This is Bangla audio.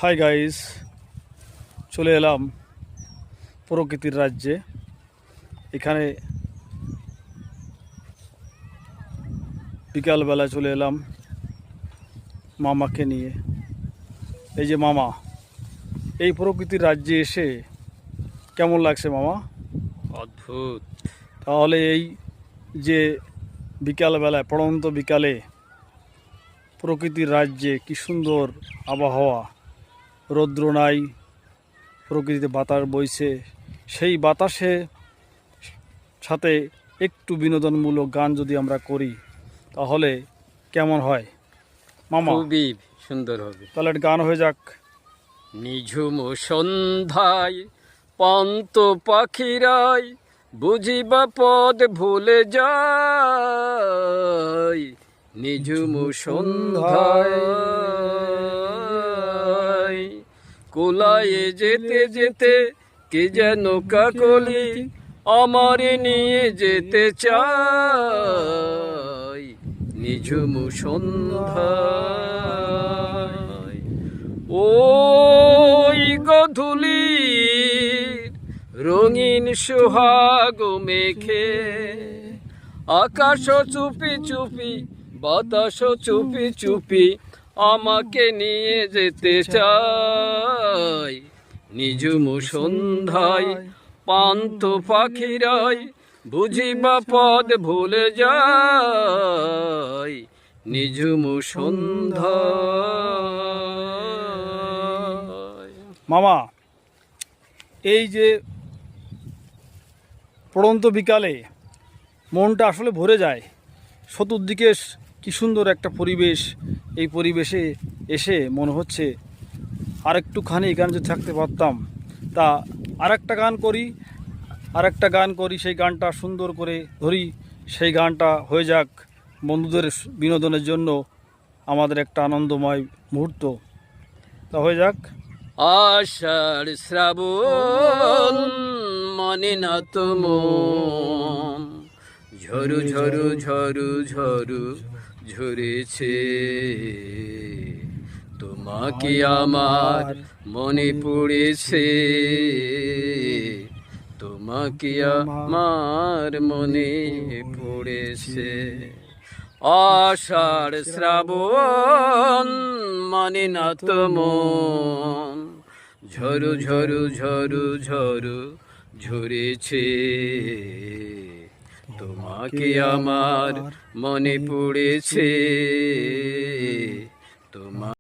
হাই গাইস, চলে এলাম প্রকৃতির রাজ্যে। এখানে বিকালবেলা চলে এলাম মামাকে নিয়ে। এই যে মামা, এই প্রকৃতির রাজ্যে এসে কেমন লাগছে মামা? অদ্ভুত। তাহলে এই যে বিকালবেলায়, পড়ন্ত বিকালে প্রকৃতির রাজ্যে কি সুন্দর আবহাওয়া, রৌদ্র নাই, প্রকৃতিতে বাতাস বইছে, সেই বাতাসে সাথে একটু বিনোদনমূলক গান যদি আমরা করি তাহলে কেমন হয় মামা? খুবই সুন্দর হবে। তাহলে একটা গান হয়ে যাক। নিঝুম সন্ধ্যায় পান্ত পাখিরাই বুঝিবা পদ ভুলে যায়। নিঝুম সন্ধ্যায় কোলায়ে যেতে যেতে কে যেন কাকলি আমারে নিয়ে যেতে চায়। নিঝুম সন্ধ্যায় ওই গধূলির রঙিন সোহাগ মেখে আকাশ চুপি চুপি বাতাস চুপি চুপি আমাকে নিয়ে যেতে চায়। নিঝুম সন্ধ্যায় পান্থ পাখিরাই বুঝিবা পদ ভুলে যায়। নিঝুম সন্ধ্যায়। মামা, এই যে পড়ন্ত বিকালে মনটা আসলে ভরে যায়। চতুর্দিকে কি সুন্দর একটা পরিবেশ। এই পরিবেশে এসে মনে হচ্ছে আরেকটুখানি এখানে যদি থাকতে পারতাম। তা আরেকটা গান করি, সেই গানটা সুন্দর করে ধরি। সেই গানটা হয়ে যাক বন্ধুদের বিনোদনের জন্য আমাদের একটা আনন্দময় মুহূর্ত। তা হয়ে যাক। আষাঢ় শ্রাবণ মানে না তো মন, ঝরু ঝরু ঝরু ঝরু ঝরেছে। তোমাকে আমার মনে পড়েছে, তোমাকে আমার মনে পড়েছে। আষাঢ় শ্রাবণ মানে না তো মন, ঝরু ঝরু ঝরু ঝরু ঝরেছে। তোমাকে আমার মনে পড়েছে, তোমার